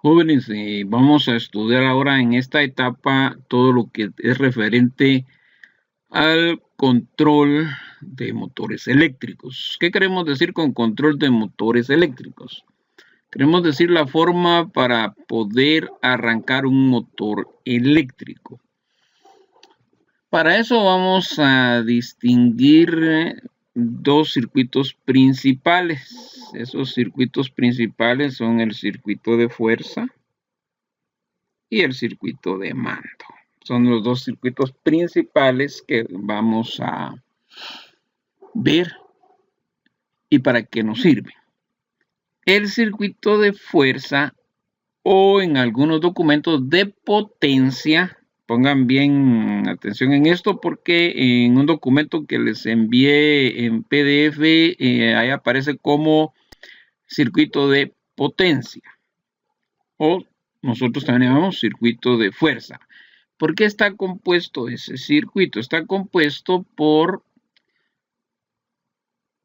Jóvenes, vamos a estudiar ahora en esta etapa todo lo que es referente al control de motores eléctricos. ¿Qué queremos decir con control de motores eléctricos? Queremos decir la forma para poder arrancar un motor eléctrico. Para eso vamos a distinguir dos circuitos principales. Esos circuitos principales son el circuito de fuerza y el circuito de mando. Son los dos circuitos principales que vamos a ver y para qué nos sirven. El circuito de fuerza o en algunos documentos de potencia, pongan bien atención en esto porque en un documento que les envié en PDF, ahí aparece como circuito de potencia o nosotros también llamamos circuito de fuerza. ¿Por qué está compuesto ese circuito? Está compuesto por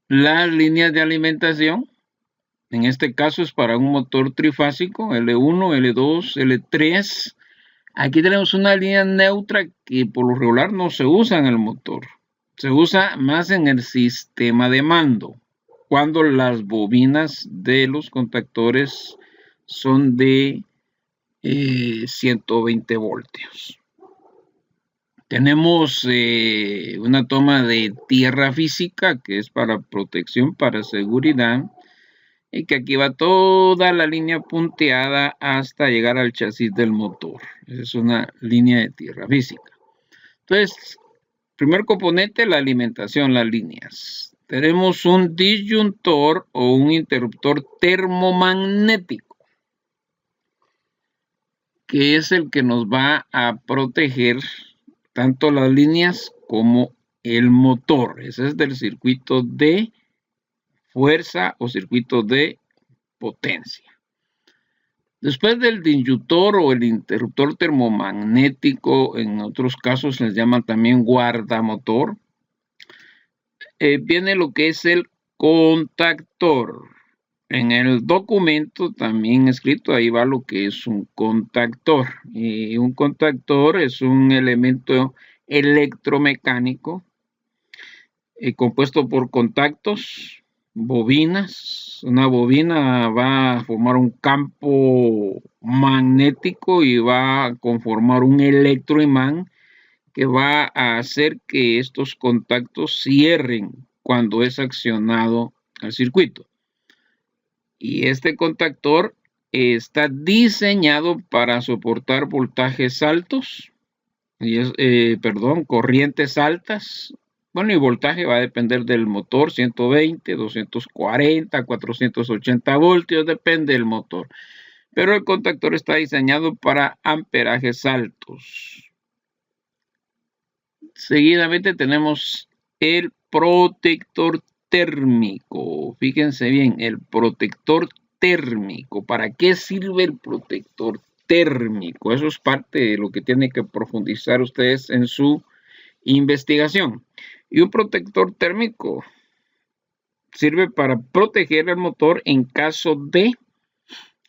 las líneas de alimentación. En este caso es para un motor trifásico, L1, L2, L3. Aquí tenemos una línea neutra que por lo regular no se usa en el motor. Se usa más en el sistema de mando, cuando las bobinas de los contactores son de 120 voltios. Tenemos una toma de tierra física que es para protección, para seguridad, y que aquí va toda la línea punteada hasta llegar al chasis del motor. Esa es una línea de tierra física. Entonces, primer componente, la alimentación, las líneas. Tenemos un disyuntor o un interruptor termomagnético, que es el que nos va a proteger tanto las líneas como el motor. Ese es del circuito de fuerza o circuito de potencia. Después del disyuntor o el interruptor termomagnético, en otros casos les llaman también guardamotor, viene lo que es el contactor. En el documento también escrito, ahí va lo que es un contactor. Y un contactor es un elemento electromecánico compuesto por contactos, bobinas. Una bobina va a formar un campo magnético y va a conformar un electroimán que va a hacer que estos contactos cierren cuando es accionado el circuito. Y este contactor está diseñado para soportar voltajes altos, corrientes altas. Bueno, y voltaje va a depender del motor, 120, 240, 480 voltios, depende del motor. Pero el contactor está diseñado para amperajes altos. Seguidamente tenemos el protector térmico. Fíjense bien, el protector térmico. ¿Para qué sirve el protector térmico? Eso es parte de lo que tienen que profundizar ustedes en su investigación. Y un protector térmico sirve para proteger el motor en caso de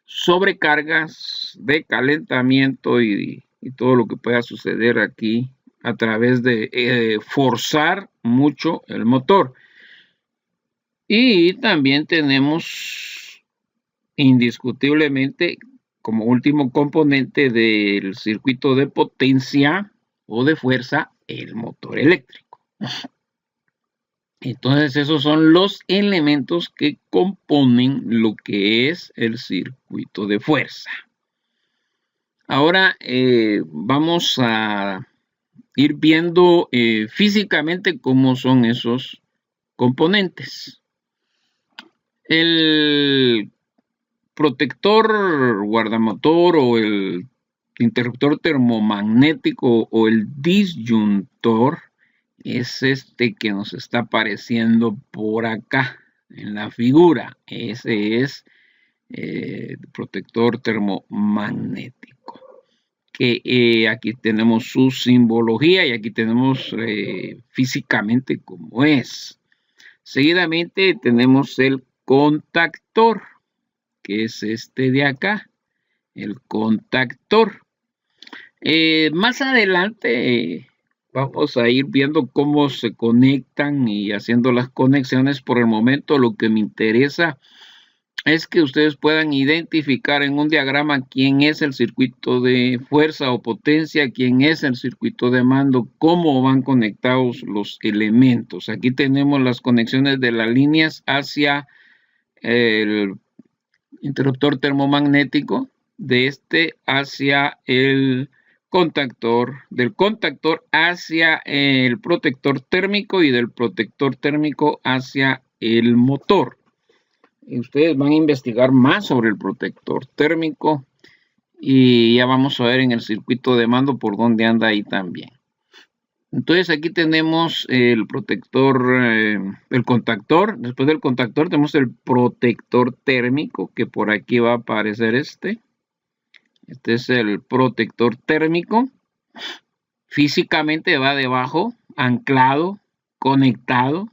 sobrecargas, de calentamiento y todo lo que pueda suceder aquí a través de forzar mucho el motor. Y también tenemos indiscutiblemente como último componente del circuito de potencia o de fuerza el motor eléctrico. Entonces esos son los elementos que componen lo que es el circuito de fuerza. Ahora vamos a ir viendo físicamente cómo son esos componentes. El protector guardamotor o el interruptor termomagnético o el disyuntor es este que nos está apareciendo por acá en la figura. Ese es el protector termomagnético. Que aquí tenemos su simbología y aquí tenemos físicamente cómo es. Seguidamente tenemos el contactor, que es este de acá. el contactor. Más adelante vamos a ir viendo cómo se conectan y haciendo las conexiones. Por el momento lo que me interesa es que ustedes puedan identificar en un diagrama quién es el circuito de fuerza o potencia, quién es el circuito de mando, cómo van conectados los elementos. Aquí tenemos las conexiones de las líneas hacia el interruptor termomagnético, de este hacia el contactor, del contactor hacia el protector térmico y del protector térmico hacia el motor. Y ustedes van a investigar más sobre el protector térmico y ya vamos a ver en el circuito de mando por dónde anda ahí también. Entonces aquí tenemos el protector, el contactor. Después del contactor tenemos el protector térmico, que por aquí va a aparecer este. Este es el protector térmico. Físicamente va debajo, anclado, conectado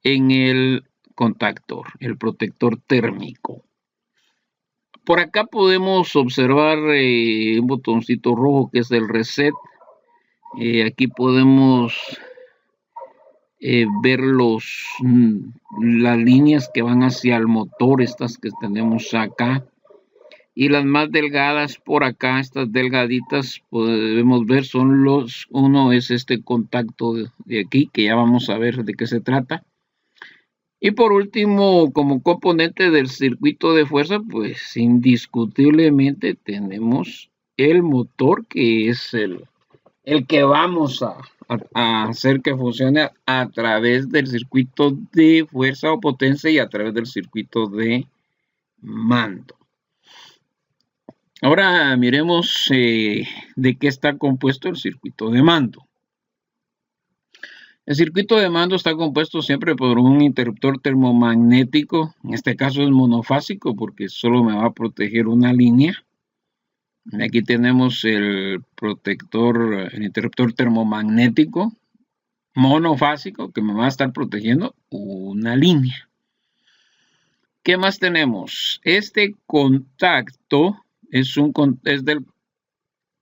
en el contactor, el protector térmico. Por acá podemos observar un botoncito rojo que es el reset. Aquí podemos ver las líneas que van hacia el motor, estas que tenemos acá. Y las más delgadas por acá, estas delgaditas, podemos ver son uno es este contacto de aquí, que ya vamos a ver de qué se trata. Y por último, como componente del circuito de fuerza, pues indiscutiblemente tenemos el motor, que es el que vamos a hacer que funcione a través del circuito de fuerza o potencia y a través del circuito de mando. Ahora miremos de qué está compuesto el circuito de mando. El circuito de mando está compuesto siempre por un interruptor termomagnético. En este caso es monofásico porque solo me va a proteger una línea. Aquí tenemos el interruptor termomagnético monofásico que me va a estar protegiendo una línea. ¿Qué más tenemos? Este contacto es del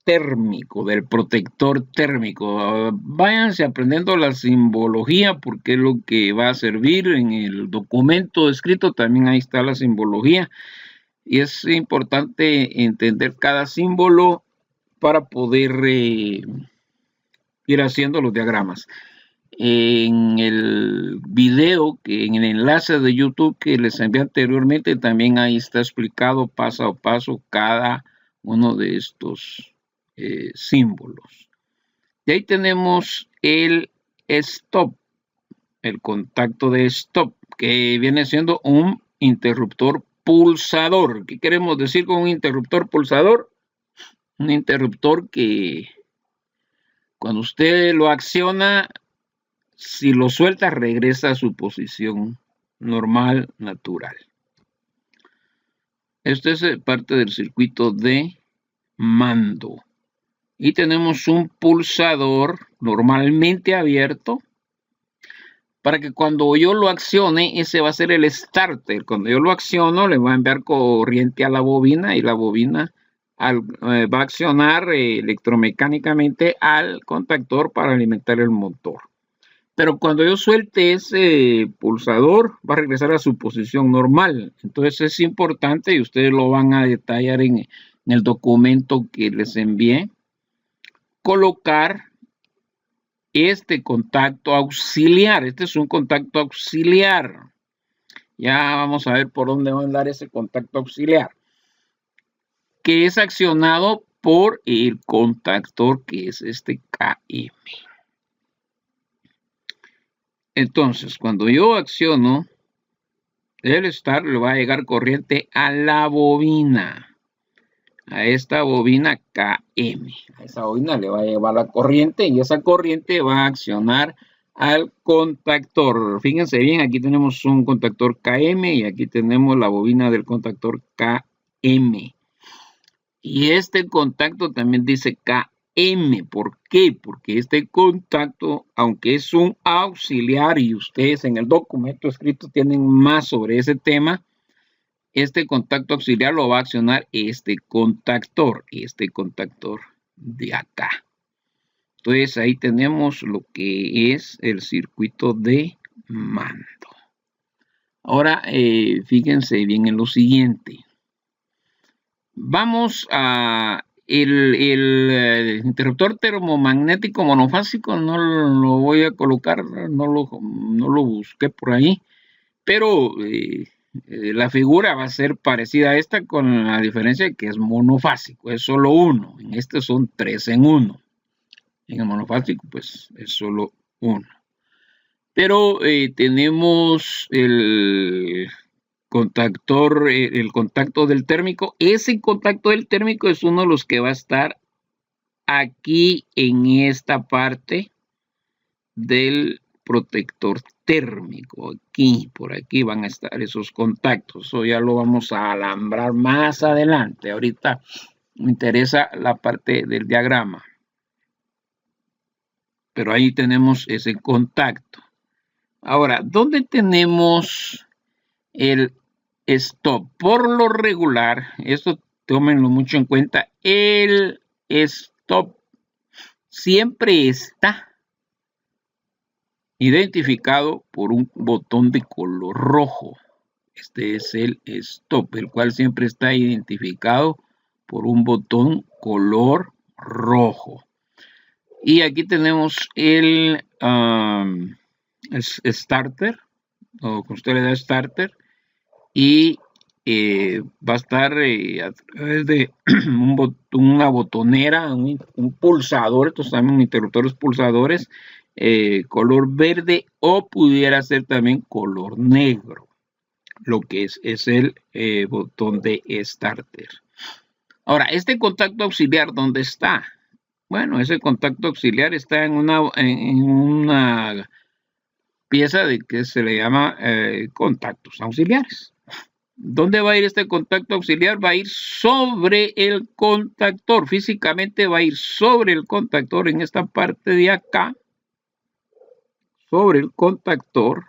térmico, del protector térmico. Váyanse aprendiendo la simbología porque es lo que va a servir en el documento escrito. También ahí está la simbología. Y es importante entender cada símbolo para poder ir haciendo los diagramas. En el video, en el enlace de YouTube que les envié anteriormente, también ahí está explicado paso a paso cada uno de estos símbolos. Y ahí tenemos el stop, el contacto de stop, que viene siendo un interruptor pulsador. ¿Qué queremos decir con un interruptor pulsador? Un interruptor que cuando usted lo acciona, si lo suelta, regresa a su posición normal, natural. Este es parte del circuito de mando. Y tenemos un pulsador normalmente abierto para que cuando yo lo accione, ese va a ser el starter. Cuando yo lo acciono, le va a enviar corriente a la bobina y la bobina va a accionar electromecánicamente al contactor para alimentar el motor. Pero cuando yo suelte ese pulsador, va a regresar a su posición normal. Entonces es importante, y ustedes lo van a detallar en el documento que les envié, colocar este contacto auxiliar. Este es un contacto auxiliar. Ya vamos a ver por dónde va a andar ese contacto auxiliar, que es accionado por el contactor, que es este KM. Entonces, cuando yo acciono el start, le va a llegar corriente a la bobina, a esta bobina KM. A esa bobina le va a llevar la corriente y esa corriente va a accionar al contactor. Fíjense bien, aquí tenemos un contactor KM y aquí tenemos la bobina del contactor KM. Y este contacto también dice KM. ¿Por qué? Porque este contacto, aunque es un auxiliar y ustedes en el documento escrito tienen más sobre ese tema, este contacto auxiliar lo va a accionar este contactor de acá. Entonces ahí tenemos lo que es el circuito de mando. Ahora fíjense bien en lo siguiente. Vamos a el interruptor termomagnético monofásico, no lo voy a colocar, no lo busqué por ahí, pero la figura va a ser parecida a esta con la diferencia de que es monofásico, es solo uno. En este son 3 en 1. En el monofásico pues es solo uno. Pero tenemos el contactor, el contacto del térmico. Ese contacto del térmico es uno de los que va a estar aquí en esta parte del protector térmico. Aquí, por aquí van a estar esos contactos. Eso ya lo vamos a alambrar más adelante. Ahorita me interesa la parte del diagrama. Pero ahí tenemos ese contacto. Ahora, ¿dónde tenemos el stop? Por lo regular, esto tómenlo mucho en cuenta, el stop siempre está identificado por un botón de color rojo. Este es el stop, el cual siempre está identificado por un botón color rojo. Y aquí tenemos el starter, o que usted le da starter, y va a estar a través de una botonera, un pulsador. Estos también interruptores pulsadores, color verde, o pudiera ser también color negro, lo que es el botón de starter. Ahora, este contacto auxiliar, ¿dónde está? Bueno, ese contacto auxiliar está en una pieza de que se le llama contactos auxiliares. ¿Dónde va a ir este contacto auxiliar? Va a ir sobre el contactor. Físicamente va a ir sobre el contactor en esta parte de acá. Sobre el contactor.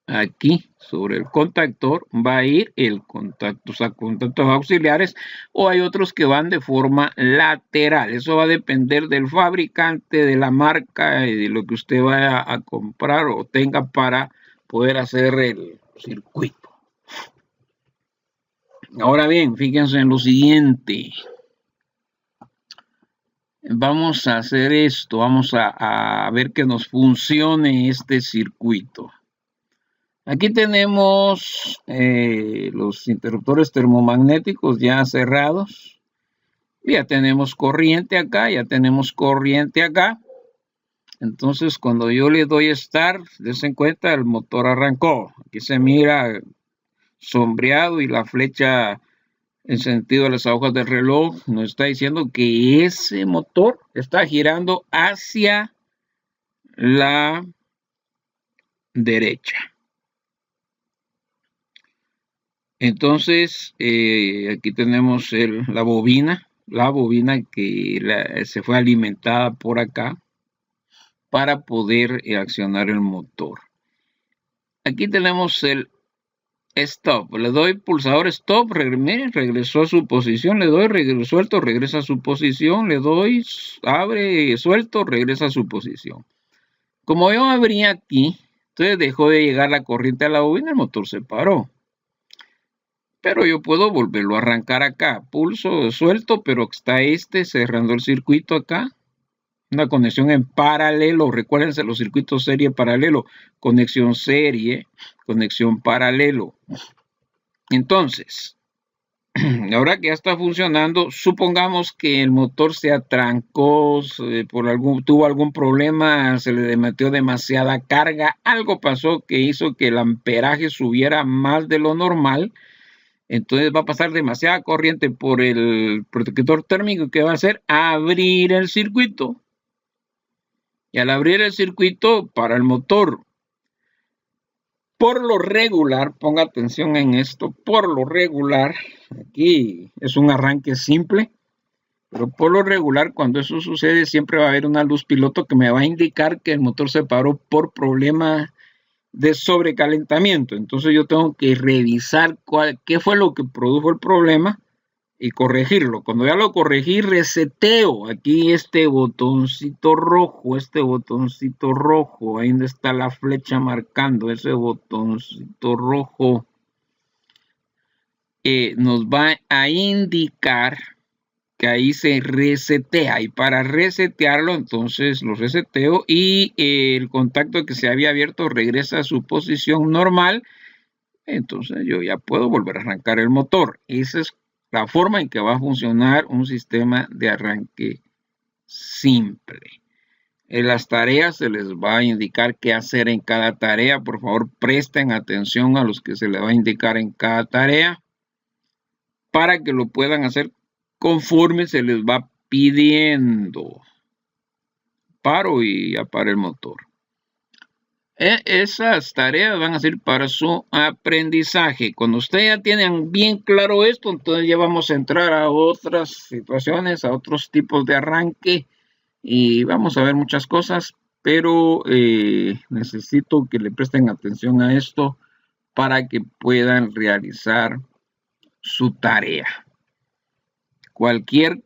Aquí, sobre el contactor, va a ir el contacto, o sea, contactos auxiliares, o hay otros que van de forma lateral. Eso va a depender del fabricante, de la marca y de lo que usted vaya a comprar o tenga para poder hacer el circuito. Ahora bien, fíjense en lo siguiente. Vamos a hacer esto, vamos a ver que nos funcione este circuito. Aquí tenemos los interruptores termomagnéticos ya cerrados. Ya tenemos corriente acá, ya tenemos corriente acá. Entonces, cuando yo le doy Start, dense cuenta, el motor arrancó. Aquí se mira sombreado y la flecha en sentido de las agujas del reloj nos está diciendo que ese motor está girando hacia la derecha. Entonces, aquí tenemos la bobina que se fue alimentada por acá para poder accionar el motor. Aquí tenemos el stop. Le doy pulsador stop, miren, regresó a su posición. Le doy suelto, regresa a su posición. Le doy abre, suelto, regresa a su posición. Como yo abrí aquí, entonces dejó de llegar la corriente a la bobina, el motor se paró. Pero yo puedo volverlo a arrancar acá. Pulso suelto, pero está cerrando el circuito acá. Una conexión en paralelo. Recuérdense los circuitos serie paralelo. Conexión serie, conexión paralelo. Entonces, ahora que ya está funcionando, supongamos que el motor se atrancó, tuvo algún problema, se le metió demasiada carga. Algo pasó que hizo que el amperaje subiera más de lo normal. Entonces va a pasar demasiada corriente por el protector térmico. ¿Qué va a hacer? Abrir el circuito. Y al abrir el circuito para el motor, por lo regular, ponga atención en esto, por lo regular, aquí es un arranque simple, pero por lo regular cuando eso sucede siempre va a haber una luz piloto que me va a indicar que el motor se paró por problema de sobrecalentamiento. Entonces yo tengo que revisar qué fue lo que produjo el problema y corregirlo. Cuando ya lo corregí, reseteo aquí este botoncito rojo, ahí donde está la flecha marcando ese botoncito rojo, nos va a indicar que ahí se resetea, y para resetearlo entonces lo reseteo y el contacto que se había abierto regresa a su posición normal. Entonces yo ya puedo volver a arrancar el motor. Esa es la forma en que va a funcionar un sistema de arranque simple. En las tareas se les va a indicar qué hacer en cada tarea. Por favor, presten atención a los que se les va a indicar en cada tarea para que lo puedan hacer conforme se les va pidiendo. Paro y apago el motor. Esas tareas van a ser para su aprendizaje. Cuando ustedes ya tienen bien claro esto, entonces ya vamos a entrar a otras situaciones, a otros tipos de arranque y vamos a ver muchas cosas, pero necesito que le presten atención a esto para que puedan realizar su tarea. Cualquier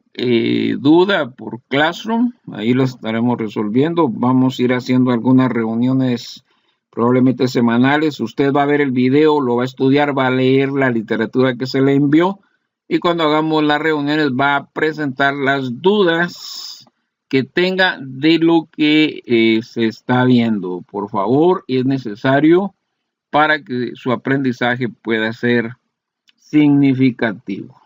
duda por Classroom, ahí lo estaremos resolviendo. Vamos a ir haciendo algunas reuniones probablemente semanales. Usted va a ver el video, lo va a estudiar, va a leer la literatura que se le envió y cuando hagamos las reuniones va a presentar las dudas que tenga de lo que se está viendo. Por favor, es necesario para que su aprendizaje pueda ser significativo.